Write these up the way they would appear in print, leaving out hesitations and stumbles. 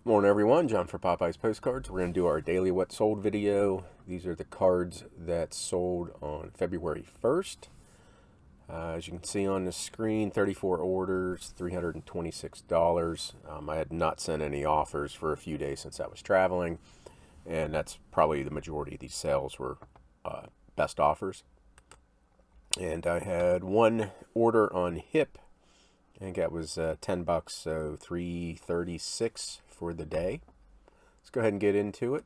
Morning everyone, John for Popeyes Postcards. We're going to do our daily what sold video. These are the cards that sold on February 1st. As you can see on the screen, 34 orders, $326. I had not sent any offers for a few days since I was traveling, and that's probably the majority of these sales were best offers. And I had one order on hip. I think that was $10, so $336 for the day. Let's go ahead and get into it.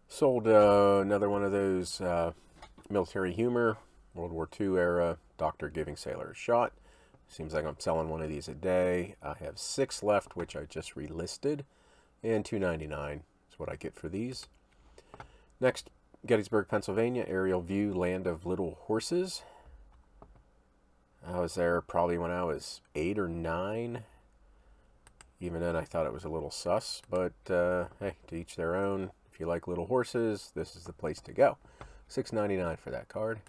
Sold another one of those military humor, World War II era, doctor giving sailor a shot. Seems like I'm selling one of these a day. I have 6 left, which I just relisted, and $2.99 is what I get for these. Next, Gettysburg, Pennsylvania, aerial view, land of little horses. I was there probably when I was 8 or 9. Even then I thought it was a little sus, but hey, to each their own. If you like little horses, this is the place to go. $6.99 for that card.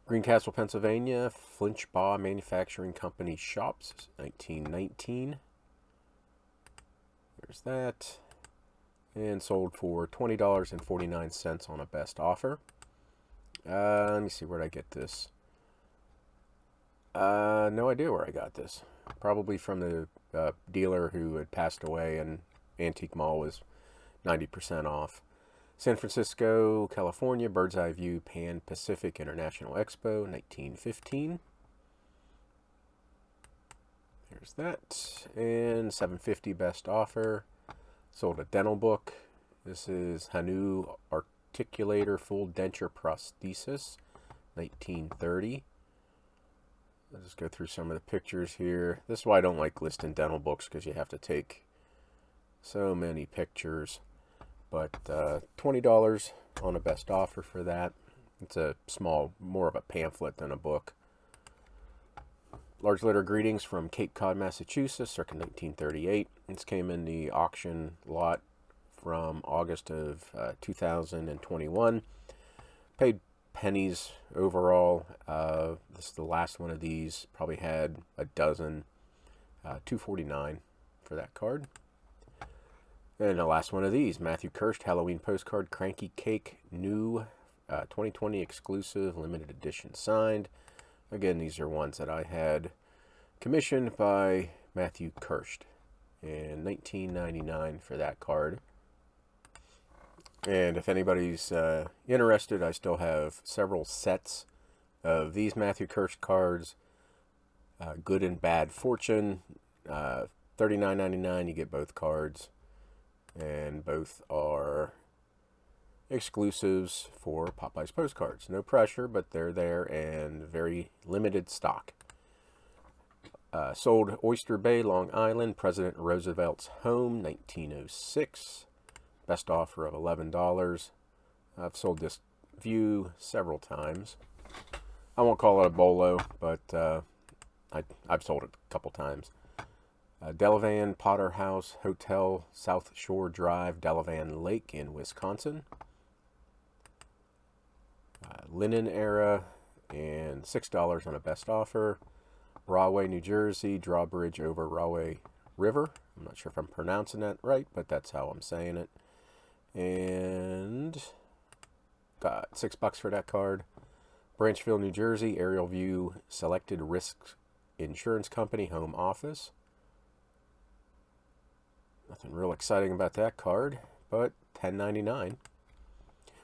Greencastle, Pennsylvania, Flinchbaugh Manufacturing Company Shops, 1919. There's that. And sold for $20.49 on a best offer. Let me see, where'd I get this? No idea where I got this. Probably from the dealer who had passed away, and Antique Mall was 90% off. San Francisco, California, Bird's Eye View Pan Pacific International Expo, 1915. There's that. And $7.50 best offer. Sold a dental book. This is Hanu Articulator Full Denture Prosthesis, 1930. I'll just go through some of the pictures here. This is why I don't like listing dental books, because you have to take so many pictures. But $20 on a best offer for that. It's a small, more of a pamphlet than a book. Large letter greetings from Cape Cod, Massachusetts, circa 1938. This came in the auction lot from August of 2021. Paid pennies overall. This is the last one of these. Probably had a dozen. $2.49 for that card. And the last one of these, Matthew Kirsch Halloween postcard, Cranky Cake, new 2020 exclusive, limited edition signed. Again, these are ones that I had commissioned by Matthew Kirsch, and $19.99 for that card. And if anybody's interested, I still have several sets of these Matthew Kirsch cards. Good and Bad Fortune, $39.99. You get both cards, and both are exclusives for Popeyes Postcards. No pressure, but they're there and very limited stock. Sold Oyster Bay, Long Island, President Roosevelt's home, 1906. Best offer of $11. I've sold this view several times. I won't call it a bolo, but I've sold it a couple times. Delavan Potter House Hotel, South Shore Drive, Delavan Lake in Wisconsin. Linen era, and $6 on a best offer. Rahway, New Jersey, drawbridge over Rahway River. I'm not sure if I'm pronouncing that right, but that's how I'm saying it. And got $6 for that card. Branchville, New Jersey, aerial view, Selected Risk Insurance Company, home office. Nothing real exciting about that card, but $10.99.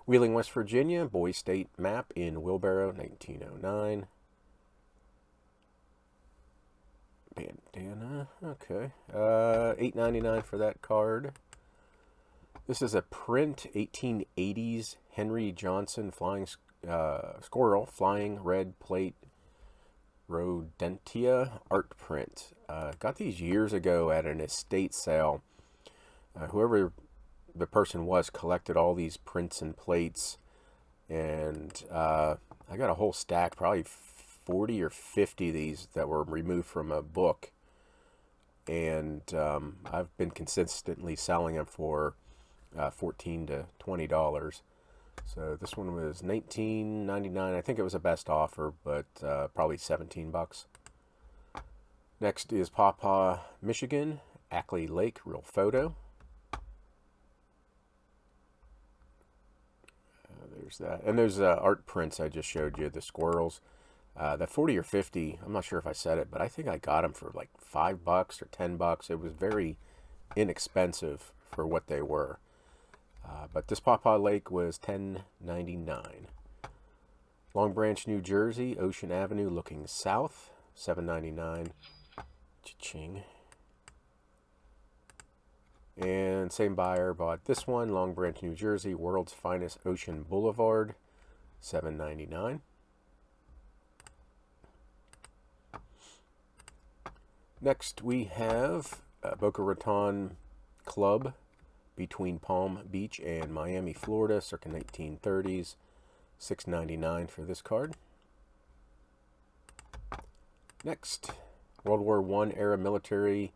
Wheeling, West Virginia, Boy State map in Wheelbarrow, 1909. Bandana, okay. $8.99 for that card. This is a print 1880s Henry Johnson flying squirrel, flying red plate Rodentia art print. Got these years ago at an estate sale. Whoever the person was collected all these prints and plates, and I got a whole stack, probably 40 or 50 of these that were removed from a book, and I've been consistently selling them for $14 to $20. So this one was $19.99. I think it was a best offer, but probably $17. Next is Pawpaw, Michigan, Ackley Lake, real photo. There's that. And there's art prints I just showed you, the squirrels. That 40 or 50, I'm not sure if I said it, but I think I got them for like $5 or $10. It was very inexpensive for what they were. But this Popeye Lake was $10.99. Long Branch, New Jersey, Ocean Avenue looking south, $7.99. Cha-ching. And same buyer bought this one, Long Branch, New Jersey, World's Finest Ocean Boulevard, $7.99. Next we have Boca Raton Club between Palm Beach and Miami, Florida, circa 1930s, $6.99 for this card. Next, World War I era military,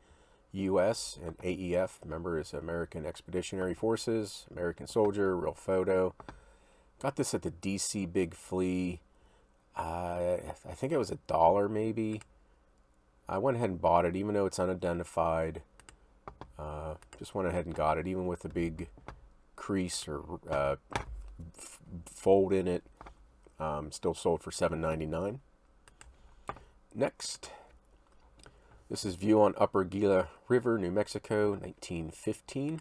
U.S. and AEF, member is American Expeditionary Forces, American soldier, real photo. Got this at the DC Big Flea. I think it was $1 maybe. I went ahead and bought it, even though it's unidentified. Just went ahead and got it, even with the big crease or fold in it. Still sold for $7.99. Next, this is View on Upper Gila River, New Mexico, 1915.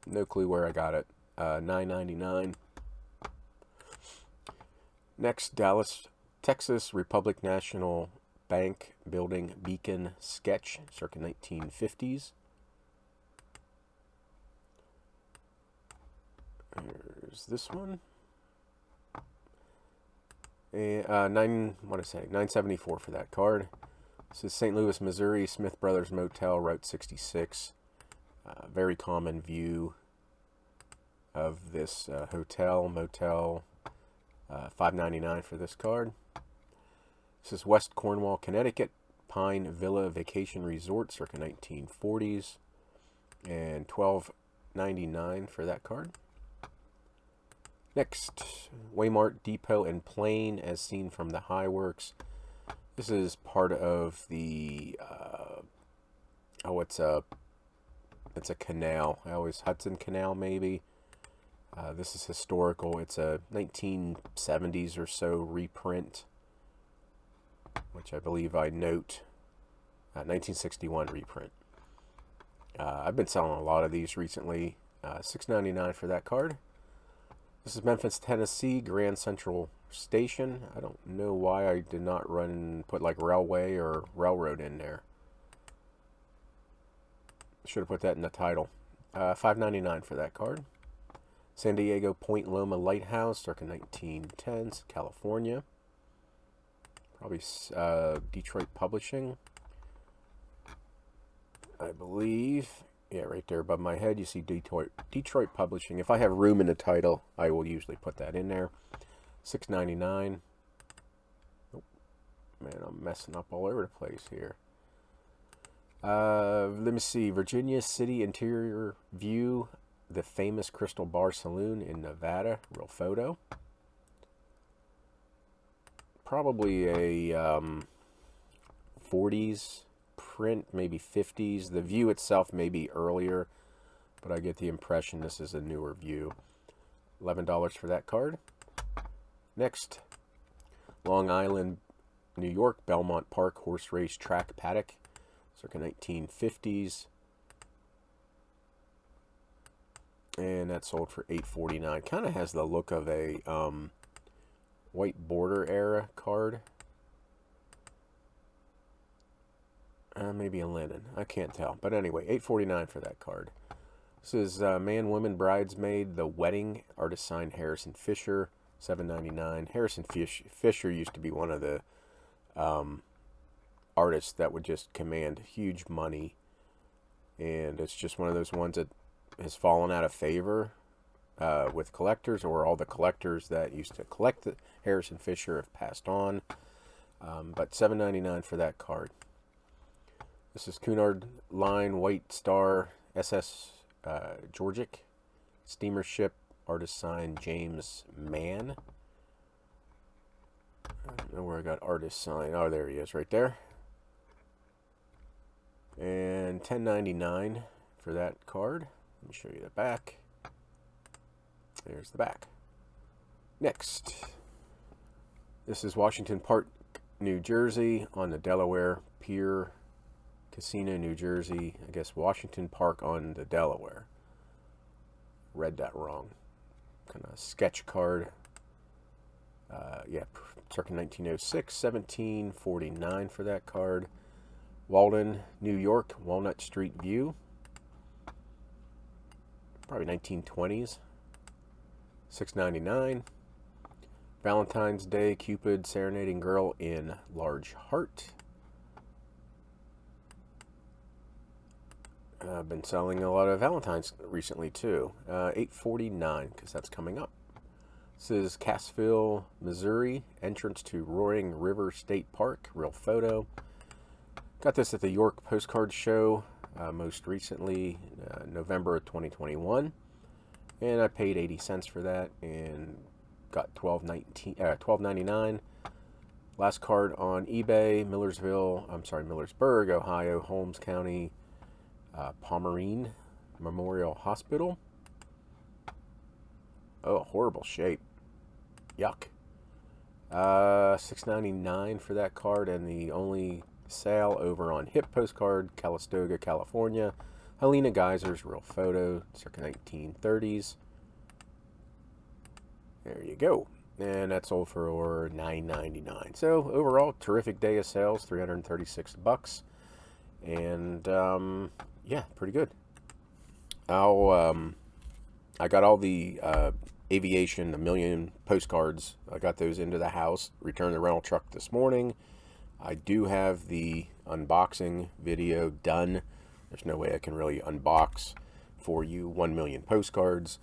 No clue where I got it. $9.99. Next, Dallas, Texas, Republic National Bank Building Beacon sketch, circa 1950s. There's this one. And $9.74 for that card. This is St. Louis, Missouri, Smith Brothers Motel, Route 66. Very common view of this motel. $5.99 for this card. This is West Cornwall, Connecticut, Pine Villa Vacation Resort, circa 1940s, and $12.99 for that card. Next, Waymart Depot and Plain, as seen from the Highworks. This is part of the it's a canal. Hudson Canal maybe. This is historical. It's a 1970s or so reprint, which I believe I note. 1961 reprint. I've been selling a lot of these recently. $6.99 for that card. This is Memphis, Tennessee, Grand Central Station. I don't know why I did not put like railway or railroad in there. Should have put that in the title. $5.99 for that card. San Diego Point Loma Lighthouse, circa 1910s, California. Probably Detroit Publishing, I believe. Yeah, right there above my head, you see Detroit Publishing. If I have room in the title, I will usually put that in there. $6.99. Oh, man, I'm messing up all over the place here. Let me see. Virginia City Interior View, the famous Crystal Bar Saloon in Nevada. Real photo. Probably a 40s print, maybe 50s. The view itself may be earlier, but I get the impression this is a newer view. $11 for that card. Next, Long Island, New York, Belmont Park Horse Race Track Paddock, circa 1950s. And that sold for $8.49. Kind of has the look of a white border era card. Maybe a linen. I can't tell. But anyway, $8.49 for that card. This is Man, Woman, Bridesmaid, The Wedding, artist signed Harrison Fisher, $7.99. Harrison Fisher used to be one of the artists that would just command huge money. And it's just one of those ones that has fallen out of favor with collectors, or all the collectors that used to collect the Harrison Fisher have passed on. But $7.99 for that card. This is Cunard Line White Star SS Georgic steamer ship, artist signed James Mann. I don't know where I got artist sign. Oh, there he is right there. And $10.99 for that card. Let me show you the back. There's the back. Next, this is Washington Park, New Jersey, on the Delaware Pier Casino, New Jersey. I guess Washington Park on the Delaware. Read that wrong. Kind of sketch card. Yeah, circa 1906, $17.49 for that card. Walden, New York, Walnut Street View. Probably 1920s. $6.99. Valentine's Day, Cupid Serenading Girl in Large Heart. I've been selling a lot of Valentines recently too. $8.49 because that's coming up. This is Cassville, Missouri, entrance to Roaring River State Park. Real photo. Got this at the York Postcard Show most recently, November of 2021. And I paid 80 cents for that and got $12.99. Last card on eBay, Millersburg, Ohio, Holmes County, Pomerene Memorial Hospital. Oh, horrible shape. Yuck. $6.99 for that card, and the only sale over on Hip Postcard, Calistoga, California. Helena Geyser's real photo, circa 1930s. There you go. And that sold for $9.99. So overall, terrific day of sales, $336. And yeah, pretty good. I got all the aviation, a million postcards. I got those into the house, returned the rental truck this morning. I do have the unboxing video done. There's no way I can really unbox for you 1 million postcards,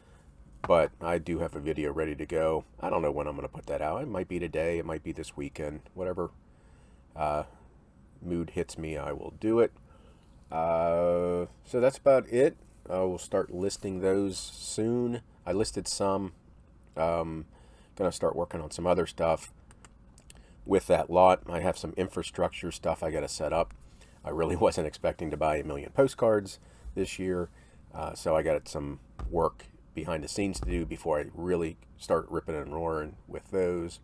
but I do have a video ready to go. I don't know when I'm going to put that out. It might be today, it might be this weekend, whatever mood hits me, I will do it. So that's about it. I will start listing those soon. I listed some. Gonna start working on some other stuff with that lot. I have some infrastructure stuff I got to set up. I really wasn't expecting to buy 1 million postcards this year, so I got some work behind the scenes to do before I really start ripping and roaring with those.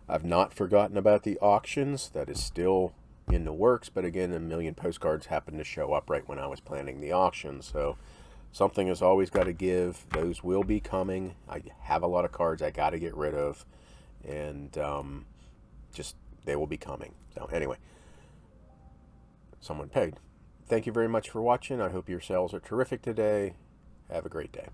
I've not forgotten about the auctions. That is still in the works, but again, 1 million postcards happened to show up right when I was planning the auction, so something has always got to give. Those will be coming. I have a lot of cards I got to get rid of, and just they will be coming. So anyway, someone paid. Thank you very much for watching. I hope your sales are terrific today. Have a great day.